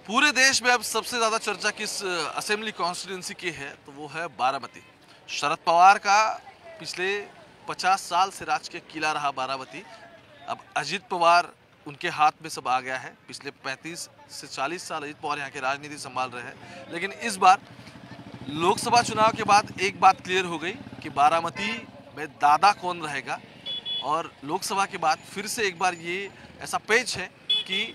पूरे देश में अब सबसे ज्यादा चर्चा किस असेंबली कॉन्स्टिट्यूंसी की है तो वो है बारामती। शरद पवार का पिछले 50 साल से राजकीय किला रहा बारामती। अब अजीत पवार उनके हाथ में सब आ गया है। पिछले 35 से 40 साल अजीत पवार यहाँ की राजनीति संभाल रहे हैं, लेकिन इस बार लोकसभा चुनाव के बाद एक बात क्लियर हो गई कि बारामती में दादा कौन रहेगा। और लोकसभा के बाद फिर से एक बार ये ऐसा पेच है कि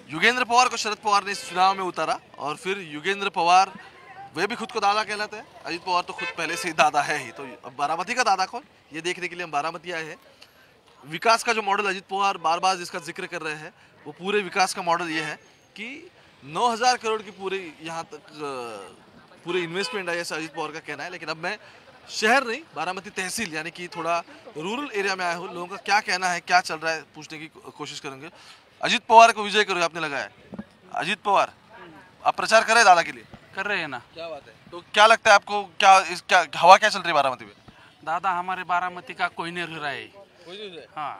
योगेंद्र पवार को शरद पवार ने इस चुनाव में उतारा और फिर योगेंद्र पवार वे भी खुद को दादा कहलाते हैं। अजीत पवार तो खुद पहले से ही दादा है ही, तो अब बारामती का दादा कौन, ये देखने के लिए हम बारामती आए हैं। विकास का जो मॉडल अजीत पवार बार बार जिसका जिक्र कर रहे हैं वो पूरे विकास का मॉडल ये है कि 9,000 करोड़ की पूरे यहाँ तक पूरे इन्वेस्टमेंट है, ऐसा अजीत पवार का कहना है। लेकिन अब मैं शहर नहीं, बारामती तहसील यानी कि थोड़ा रूरल एरिया में आया हूँ। लोगों का क्या कहना है, क्या चल रहा है, पूछने की कोशिश करेंगे। अजीत पवार को विजय करो आपने लगाया है। अजीत पवार आप प्रचार कर रहे हैं दादा के लिए? कर रहे हैं ना। क्या बात है। तो क्या लगता है आपको, क्या हवा क्या चल रही है बारामती में? दादा हमारे बारामती का कोई नहीं रह है। हाँ,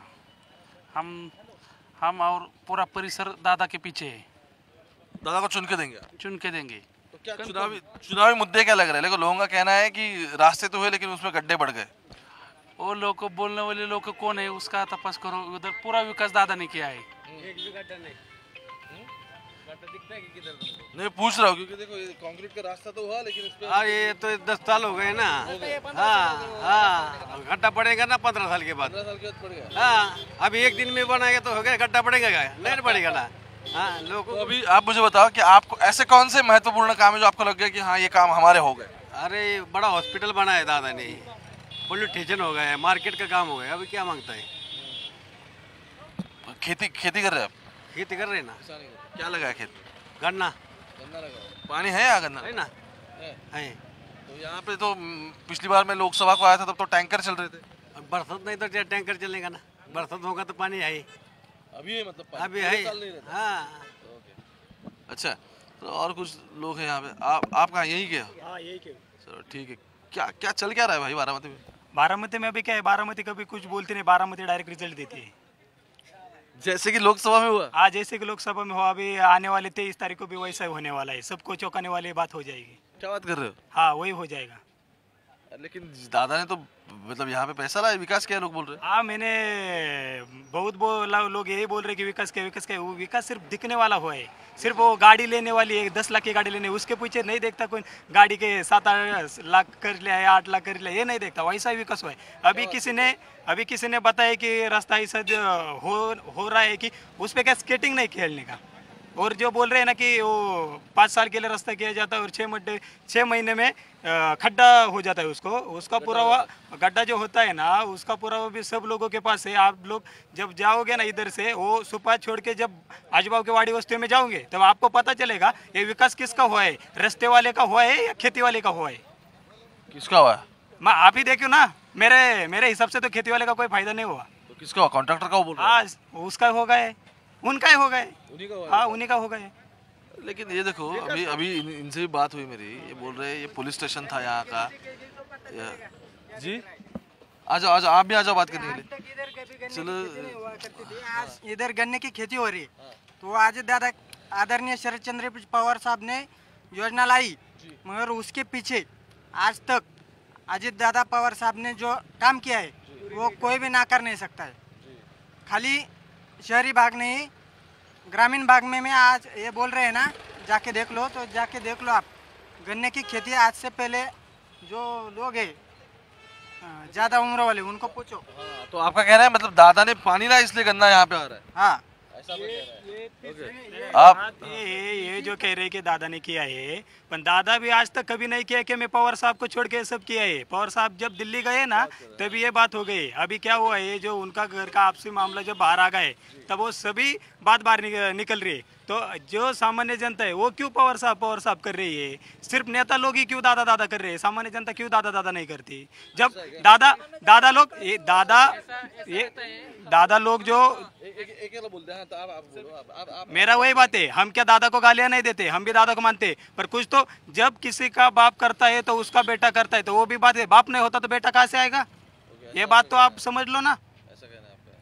हम और पूरा परिसर दादा के पीछे है। दादा को चुन के देंगे? चुन के देंगे। तो क्या चुनावी मुद्दे क्या लग रहे हैं? लेकिन लोगों का कहना है कि रास्ते तो हुए लेकिन उसमें गड्ढे बढ़ गए। वो लोग को बोलने वाले लोग कौन है उसका तपास करो। उधर पूरा विकास दादा ने किया है। एक भी गड्ढा नहीं। गड्ढा दिखता है कि किधर तुमको? नहीं, पूछ रहा हूँ क्योंकि देखो ये कंक्रीट का रास्ता तो हुआ लेकिन इस पे हाँ, ये तो 10 साल हो गए ना। हाँ हाँ, गड्ढा पड़ेगा ना 15 साल के बाद। 15 साल के बाद पड़ गया। हाँ, अभी एक दिन में बनाएगा तो हो गया, गड्ढा पड़ेगा क्या? नहीं पड़ेगा ना। हाँ, लोग तो अभी आप मुझे बताओ कि आपको ऐसे कौन से महत्वपूर्ण काम है जो आपको लग गया कि हाँ ये काम हमारे हो गए? अरे बड़ा हॉस्पिटल बना है दादा ने, पुलिस स्टेशन हो गया है, मार्केट का काम हो गया। अभी क्या मांगता है? खेती कर रहे हैं आप? खेती कर रहे हैं ना। क्या लगा है खेत? गन्ना। पानी है या गन्ना है ना। है। तो यहाँ पे तो पिछली बार मैं लोकसभा को आया था तब तो टैंकर चल रहे थे। अब बरसात नहीं तो टैंकर चलेगा ना। बरसात होगा तो पानी है ही। अभी है मतलब पानी? अभी है। हाँ। अच्छा, तो और कुछ लोग हैं यहाँ पे। आप कहाँ यही के हो? हाँ, यही के। चलो ठीक है। क्या चल क्या रहा है भाई बारामती में? बारामती में अभी क्या है, बारामती कभी कुछ बोलती नहीं, बारामती डायरेक्ट रिजल्ट देती है। जैसे कि लोकसभा में हुआ? आज जैसे कि लोकसभा में हुआ, अभी आने वाले 23 तारीख को भी वैसा ही होने वाला है। सबको चौंकाने वाली बात हो जाएगी। क्या बात कर रहे हो? हाँ, वही हो जाएगा। लेकिन दादा ने तो मतलब यहाँ पे पैसा लाया, विकास क्या लोग बोल रहे हैं? हाँ, मैंने बहुत बोला, लोग यही बोल रहे कि विकास क्या वो विकास सिर्फ दिखने वाला हुआ है। सिर्फ वो गाड़ी लेने वाली है, 10 लाख की गाड़ी लेने, उसके पीछे नहीं देखता कोई गाड़ी के 7-8 लाख कर लिया है, 8 लाख कर लिया, ये नहीं देखता। वैसा ही विकास हुआ है। अभी किसी ने बताया कि रास्ता ऐसा हो रहा है कि उस पर क्या स्केटिंग नहीं खेलने का। और जो बोल रहे हैं ना कि वो 5 साल के लिए रास्ता किया जाता है और 6 महीने में खड्डा हो जाता है, उसका पूरा गड्ढा जो होता है ना, उसका पूरा वो भी सब लोगों के पास है। आप लोग जब जाओगे ना इधर से, वो सुपा छोड़ के जब आजूबाजू के वाड़ी वस्तियों में जाओगे तब आपको पता चलेगा ये विकास किसका हुआ है, रास्ते वाले का हुआ है या खेती वाले का हुआ है। किसका हुआ? मैं आप ही देखो ना, मेरे हिसाब से तो खेती वाले का कोई फायदा नहीं हुआ। तो किसका हुआ? कॉन्ट्रैक्टर का? वो बोल रहे हैं। आज उसका हो गए, उनका ही हो गए। उन्हीं का हुआ? हाँ, उन्हीं का हो गए। लेकिन ये देखो अभी इनसे भी बात हुई मेरी, ये बोल रहे हैं ये पुलिस स्टेशन था यहाँ का। जी आ जाओ आप भी आ जाओ बात करने के लिए। चलो, आज इधर गन्ने की खेती हो रही है तो आज दादा आदरणीय शरद चंद्र पवार साहब ने योजना लाई, मगर उसके पीछे आज तक अजीत दादा पवार साहब ने जो काम किया है वो कोई भी नाकार नहीं सकता है। खाली शहरी भाग नहीं, ग्रामीण भाग में आज ये बोल रहे हैं ना, जाके देख लो आप। गन्ने की खेती आज से पहले जो लोग हैं ज़्यादा उम्र वाले, उनको पूछो। हाँ, तो आपका कहना है मतलब दादा ने पानी लाया इसलिए गन्ना यहाँ पे आ रहा है? हाँ, आप ये जो कह रहे कि दादा ने किया है, पर दादा भी आज तक कभी नहीं किया कि मैं पवार साहब को छोड़ के सब किया है। पवार साहब जब दिल्ली गए ना तभी ये बात हो गई। अभी क्या हुआ है, जो उनका घर का आपसी मामला जब बाहर आ गए तब वो सभी बात बाहर निकल रही है। तो जो सामान्य जनता है वो क्यों पवार साहब कर रही है? सिर्फ नेता लोग ही क्यों दादा कर रहे हैं? सामान्य जनता क्यों दादा नहीं करती? जब दादा लोग जो मेरा वही बात है, हम क्या दादा को गालियां नहीं देते, हम भी दादा को मानते, पर कुछ तो जब किसी का बाप करता है तो उसका बेटा करता है, तो वो भी बात है। बाप नहीं होता तो बेटा कहाँ से आएगा? ये बात तो आप समझ लो ना। ऐसा कहना है आपका?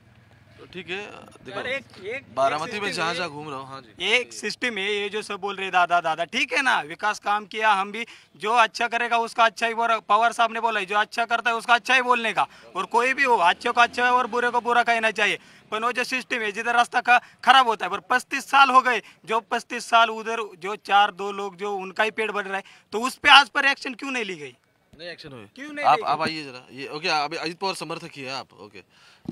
तो ठीक है देखो पर एक बारामती में जहाँ जहाँ घूम रहा हूँ, हाँ जी, एक सिस्टम है ये जो सब बोल रहे दादा दादा, ठीक है ना, विकास काम किया, हम भी जो अच्छा करेगा उसका अच्छा ही बोला, पवार साहब ने बोला है, जो अच्छा करता है उसका अच्छा ही बोलने का, और कोई भी हो अच्छे को अच्छा है और बुरे को बुरा कहना चाहिए। पर वो जो सिस्टम है जिधर रास्ता का खराब होता है, पर 35 साल हो गए, जो 35 साल उधर जो 4-2 लोग जो उनका ही पेट बढ़ रहा है, तो उस पे आज पर एक्शन क्यों नहीं ली गई? नहीं एक्शन हुए। क्यों नहीं आप आइए जरा, ये ओके, अभी अजित पवार समर्थक ही है आप, ओके,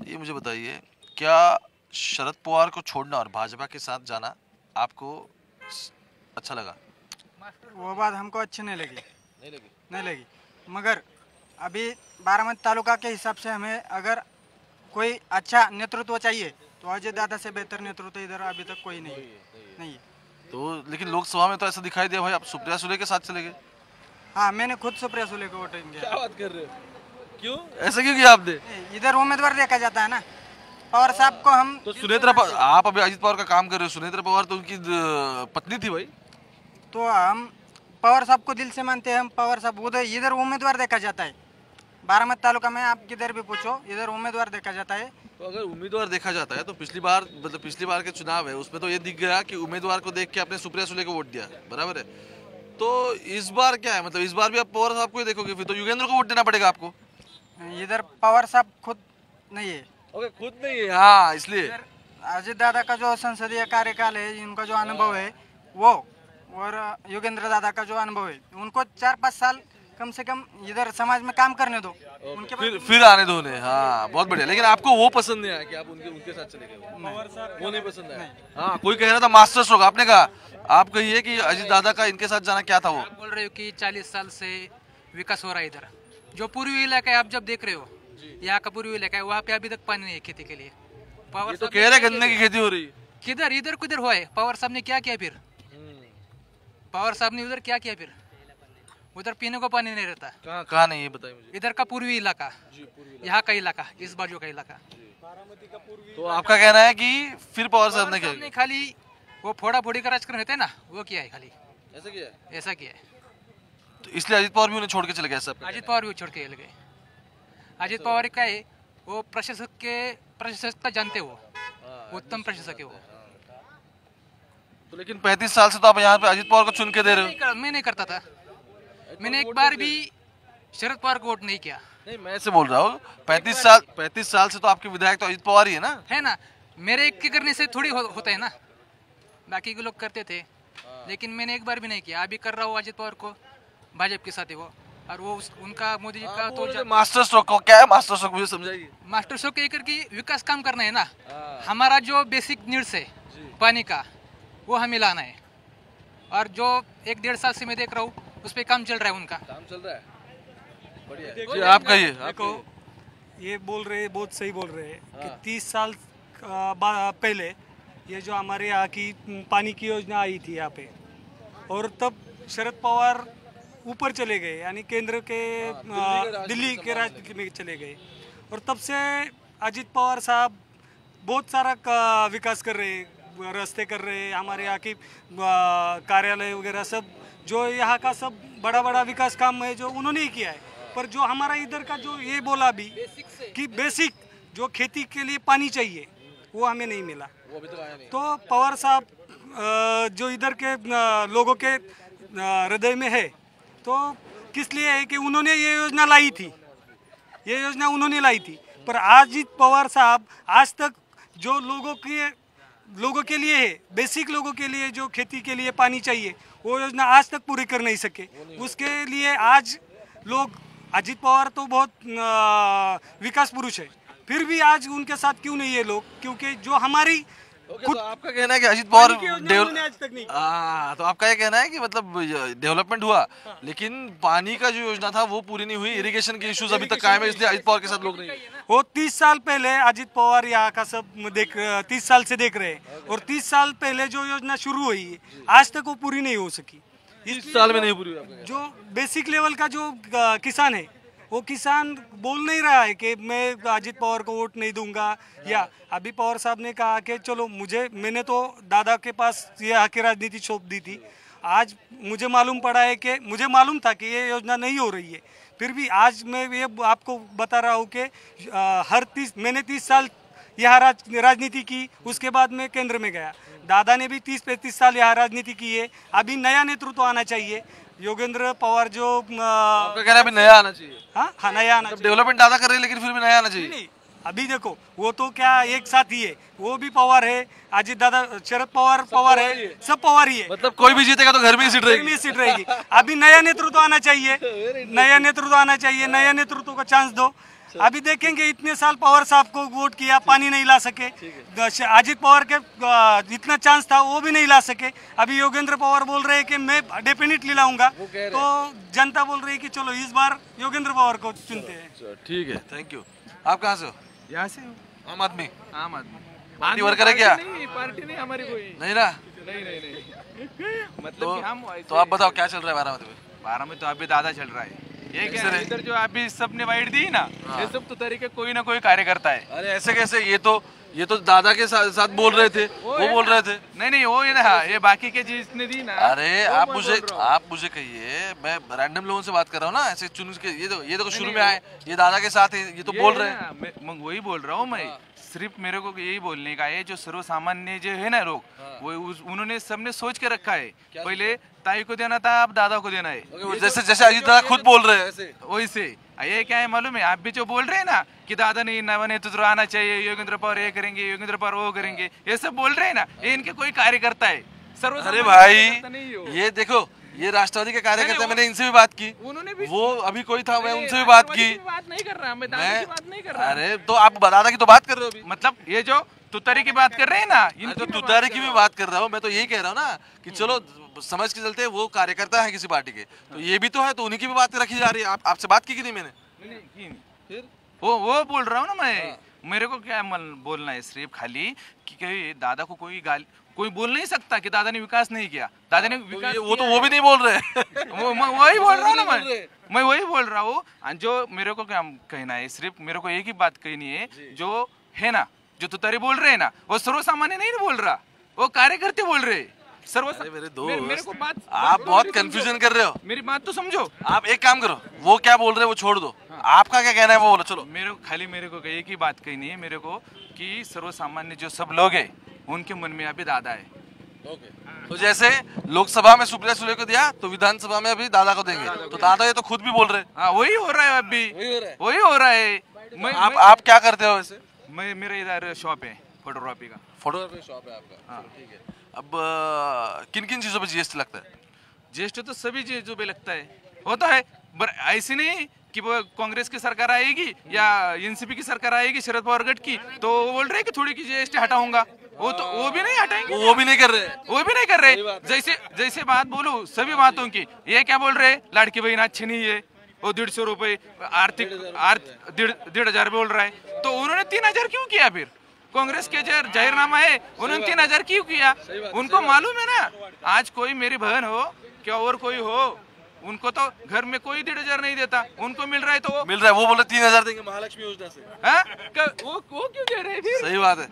ये मुझे बताइए, क्या शरद पवार को छोड़ना और भाजपा के साथ जाना आपको अच्छा लगा? वो बात हमको अच्छी नहीं लगी, नहीं लगी? नहीं लगी। मगर अभी बारामती तालुका के हिसाब से हमें अगर कोई अच्छा नेतृत्व चाहिए तो अजय दादा से बेहतर नेतृत्व इधर अभी तक कोई नहीं है। तो लेकिन लोकसभा में तो ऐसा दिखाई दिया भाई, आप सुप्रिया सुले के साथ चले गए। हाँ, मैंने खुद सुप्रिया सुले को वोटिंग किया। बात कर रहे हो? क्यों ऐसा क्यों किया आपने? इधर उम्मीदवार देखा जाता है ना, पवार साहब को हम तो सुनेत्रा पवार, आप अभी अजित पवार का काम कर रहे हो, सुनेत्रा पवार तो उनकी पत्नी थी भाई। तो हम पवार साहब को दिल से मानते हैं, हम पवार साहब उधर इधर उम्मीदवार देखा जाता है। बारामती तालुका में आप किधर भी पूछो, इधर उम्मीदवार देखा जाता है। तो अगर उम्मीदवार देखा जाता है तो पिछली बार मतलब पिछली बार के चुनाव है उसमें तो ये दिख गया कि उम्मीदवार को देख के आपने सुप्रिया सुले को वोट दिया, बराबर है। तो इस बार क्या है, मतलब इस बार भी आप पवार साहब को ही देखोगे, फिर तो युगेंद्र को वोट देना पड़ेगा आपको। इधर पवार साहब खुद नहीं है, ओके, खुद नहीं है, हाँ, इसलिए इधर अजित दादा का जो संसदीय कार्यकाल है, इनका जो अनुभव है वो, और योगेंद्र दादा का जो अनुभव है, उनको 4-5 साल कम से कम इधर समाज में काम करने दो, उनके बाद फिर आने दो उन्हें। हाँ, बहुत बढ़िया। लेकिन आपको वो पसंद नहीं आया कि आप उनके साथ चले गए? वो नहीं पसंद आया। हाँ, कोई कह रहा था मास्टर स्ट्रोक, आपने कहा, आप कहिए कि अजित दादा का इनके साथ जाना क्या था? वो आप बोल रहे हो कि 40 साल से विकास हो रहा है इधर, जो पूर्वी इलाका है आप जब देख रहे हो, यहाँ का पूर्वी इलाका है, वहाँ पे अभी तक पानी नहीं है खेती के लिए। पवार तो कह रहे गन्ने की खेती हो रही है। किधर इधर किधर हुआ है? पवार साहब ने क्या किया फिर? पवार साहब ने उधर क्या किया फिर? उधर पीने को पानी नहीं रहता। कहाँ नहीं है बताइए मुझे। इधर का पूर्वी इलाका, यहाँ का इलाका, इस बाजू का इलाका। तो आपका कहना है कि फिर पवार साहब ने क्या ने खाली वो फोड़ा फोड़ी का राजकारण होता है ना, वो किया है खाली, ऐसा किया? ऐसा किया है। तो इसलिए अजित पवार भी उन्हें छोड़ के चले गए सब? अजित पवार भी छोड़ के गए। अजित पवार का है वो प्रशासक जानते हो, उत्तम प्रशासक है वो। तो लेकिन 35 साल से तो आप यहाँ पे अजित पवार को चुन के दे रहे हो। मैं नहीं करता था, मैंने एक बार भी शरद पवार को वोट नहीं किया। नहीं, मैं ऐसे बोल रहा हूँ, 35 साल से तो आपके विधायक तो अजित पवार ही है ना? है ना, मेरे एक के करने से थोड़ी होता है ना, बाकी के लोग करते थे, लेकिन मैंने एक बार भी नहीं किया। अभी कर रहा हूँ अजित पवार को, भाजपा के साथ है वो, और वो उनका मोदी जी का तो मास्टर स्ट्रोक को क्या है? मास्टर स्ट्रोक मुझे समझाइए। मास्टर स्ट्रोक के करके विकास काम करना है ना, हमारा जो बेसिक नीड्स है पानी का, वो हमें लाना है, और जो 1-1.5 साल से मैं देख रहा हूँ उस पर काम चल रहा है, उनका काम चल रहा है, बढ़िया। जी, आप कहिए। देखो, ये बोल रहे, बहुत सही बोल रहे हैं कि 30 साल पहले ये जो हमारे यहाँ की पानी की योजना आई थी यहाँ पे, और तब शरद पवार ऊपर चले गए, यानी केंद्र के दिल्ली के राज्य में चले गए, और तब से अजित पवार साहब बहुत सारा विकास कर रहे हैं, रास्ते कर रहे हैं, हमारे यहाँ की कार्यालय वगैरह सब, जो यहाँ का सब बड़ा बड़ा विकास काम है जो उन्होंने ही किया है। पर जो हमारा इधर का जो ये बोला भी कि बेसिक जो खेती के लिए पानी चाहिए वो हमें नहीं मिला। तो पवार साहब जो इधर के लोगों के हृदय में है, तो किस लिए है कि उन्होंने ये योजना लाई थी, ये योजना उन्होंने लाई थी। पर अजित पवार साहब आज तक जो लोगों के लिए है, बेसिक लोगों के लिए जो खेती के लिए पानी चाहिए, वो योजना आज तक पूरी कर नहीं सके। उसके लिए आज लोग, अजित पवार तो बहुत विकास पुरुष है, फिर भी आज उनके साथ क्यों नहीं है लोग? क्योंकि जो हमारी खुद, तो आपका कहना है कि अजित पवार आज तक नहीं। तो आपका ये कहना है कि मतलब डेवलपमेंट हुआ, लेकिन पानी का जो योजना था वो पूरी नहीं हुई, इरिगेशन के इश्यूज अभी तक कायम है, इसलिए अजित पवार के साथ लोग नहीं। वो 30 साल पहले अजित पवार यहाँ का सब 30 साल से देख रहे हैं, और 30 साल पहले जो योजना शुरू हुई है आज तक वो पूरी नहीं हो सकी। 30 साल में नहीं पूरी हुई। जो बेसिक लेवल का जो किसान है, वो किसान बोल नहीं रहा है कि मैं अजित पवार को वोट नहीं दूंगा, या अभी पवार साहब ने कहा कि चलो मैंने तो दादा के पास ये आके राजनीति सौंप दी थी, आज मुझे मालूम पड़ा है कि मुझे मालूम था कि ये योजना नहीं हो रही है, फिर भी आज मैं ये आपको बता रहा हूँ कि मैंने 30 साल यहाँ राजनीति की, उसके बाद में केंद्र में गया। दादा ने भी 30-35 साल यहाँ राजनीति की है। अभी नया नेतृत्व आना चाहिए। योगेंद्र पवार जो आपका कहना है अभी नया आना चाहिए। हाँ नया आना चाहिए। डेवलपमेंट दादा कर रहे हैं लेकिन फिर भी नया आना चाहिए। नहीं, अभी देखो वो तो क्या एक साथ ही है, वो भी पवार है, अजित दादा, शरद पवार पवार है, सब पवार ही है। मतलब कोई भी जीतेगा तो घर में ही सीट रहेगी। सीट रहेगी। अभी नया नेतृत्व आना चाहिए, नया नेतृत्व आना चाहिए, नया नेतृत्व को चांस दो। अभी देखेंगे इतने साल पवार साहब को वोट किया, पानी नहीं ला सके। अजित पवार के इतना चांस था, वो भी नहीं ला सके। अभी योगेंद्र पवार बोल रहे हैं कि मैं डेफिनेटली लाऊंगा, तो जनता बोल रही है कि चलो इस बार योगेंद्र पवार को चुनते हैं। ठीक है, थैंक यू। आप कहाँ से हो? यहाँ से आम आदमी आम आदमी पार्टी वर्कर है क्या? नहीं, पार्टी नहीं हमारी कोई नहीं ना। नहीं मतलब कि हम तो आप बताओ क्या चल रहा है बारामती में? 12 में तो अभी दादा चल रहा है। ये क्या है, इधर जो अभी सबने वाइट दी ना, ये सब तो तरीके कोई ना कोई कार्यकर्ता है। अरे ऐसे कैसे? ये तो दादा के साथ बोल रहे थे, वो बोल रहे थे। नहीं वो ये ना, ये बाकी के जिसने दी ना। अरे आप मुझे कहिए, मैं रैंडम लोगों से बात कर रहा हूँ ना, ऐसे चुन के। ये तो शुरू में आए, ये दादा के साथ है, ये तो बोल रहे हैं। मैं वही बोल रहा हूँ मैं। सिर्फ मेरे को यही बोलने का है, जो सर्वसामान्य जो है ना लोग, वो उन्होंने सबने सोच के रखा है, पहले ताई को देना था, अब दादा को देना है। जैसे अजीत दादा खुद बोल रहे हैं ऐसे। वैसे ये क्या है मालूम है, आप भी जो बोल रहे हैं ना कि दादा ने नवा नेतृत्व आना चाहिए, योगेंद्र पवार ये करेंगे, योगेंद्र पवार वो करेंगे, ये सब बोल रहे हैं ना, ये इनके कोई कार्यकर्ता है। अरे भाई ये देखो, ये राष्ट्रवादी के कार्यकर्ता, मैंने इनसे भी बात की, उन्होंने भी वो अभी कोई था, मैं उनसे भी बात की। बात नहीं कर रहा मैं, दादा की बात नहीं कर रहा। अरे तो आप दादा की तो बात कर रहे हो अभी। मतलब ये जो तुतारी की बात कर रहे हैं ना, तो तुतारी की भी बात कर रहा हूँ मैं। तो यही कह रहा हूँ ना कि चलो समझ के चलते, वो कार्यकर्ता है किसी पार्टी के, तो ये भी तो है, तो उन्हीं की भी बात रखी जा रही है। आपसे बात की कि नहीं मैंने? फिर वो बोल रहा हूँ ना मैं। मेरे को क्या बोलना है सिर्फ खाली कि दादा को कोई बोल नहीं सकता कि दादा ने विकास नहीं किया। दादा ने विकास वो भी नहीं बोल रहे। वही बोल रहा हूँ ना मैं वही बोल रहा हूँ। जो मेरे को क्या कहना है, सिर्फ मेरे को एक ही बात कहनी है, जो है ना, जो तुतारी बोल रहे हैं ना, वो सर्वसामान्य नहीं बोल रहा, वो कार्यकर्ता बोल रहे। मेरे दोस्त, मेरे को बात आप बहुत कंफ्यूजन कर रहे हो। मेरी बात तो समझो। आप एक काम करो, वो क्या बोल रहे हैं वो छोड़ दो, आपका क्या कहना है वो बोलो। चलो मेरे को एक ही बात कहनी है मेरे को, कि सर्वसामान्य जो सब लोग हैं, उनके मन में अभी दादा है। तो जैसे लोकसभा में सुप्रिया सुले को दिया, तो विधानसभा में अभी दादा को देंगे। तो दादा ये तो खुद भी बोल रहे हैं। हाँ वही हो रहा है अभी, वही हो रहा है। आप क्या करते हो वैसे? मेरा इधर शॉप है फोटोग्राफी का। फोटोग्राफी शॉप है आपका? हाँ ठीक है। अब किन किन चीजों पे जीएसटी लगता है? जीएसटी तो सभी चीजों पे लगता है, होता है। ऐसे नहीं कि वो कांग्रेस की सरकार आएगी या एनसीपी की सरकार आएगी, शरद पवार गठ की, तो वो बोल रहे हैं कि थोड़ी की जीएसटी हटाऊंगा। वो भी नहीं हटाएंगे, वो भी नहीं कर रहे, वो भी नहीं कर रहे। जैसे बात बोलो सभी बातों की, ये क्या बोल रहे, लाड़की बहन अच्छी नहीं है, वो 150 रुपए आर्थिक 1,500 बोल रहा है, तो उन्होंने 3,000 क्यों किया? फिर कांग्रेस के जो जाहिरनामा है, उन्होंने 3,000 क्यों किया? उनको मालूम है ना, आज कोई मेरी बहन हो क्या और कोई हो, उनको तो घर में कोई 1,500 नहीं देता, उनको मिल रहा है तो मिल रहा है। वो बोले 3,000 देंगे महालक्ष्मी योजना से। वो क्यों दे रहे हैं? सही बात है,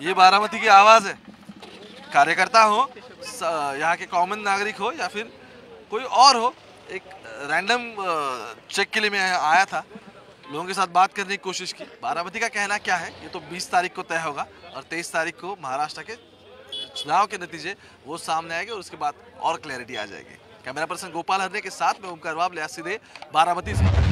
ये बारामती की आवाज है। कार्यकर्ता हो, यहाँ के कॉमन नागरिक हो, या फिर कोई और हो, एक रैंडम चेक के लिए मैं आया था, लोगों के साथ बात करने की कोशिश की। बारामती का कहना क्या है ये तो 20 तारीख को तय होगा, और 23 तारीख को महाराष्ट्र के चुनाव के नतीजे वो सामने आएंगे, और उसके बाद और क्लैरिटी आ जाएगी। कैमरा पर्सन गोपाल हरने के साथ मैं ओमकार बाबले, सीधे बारामती से।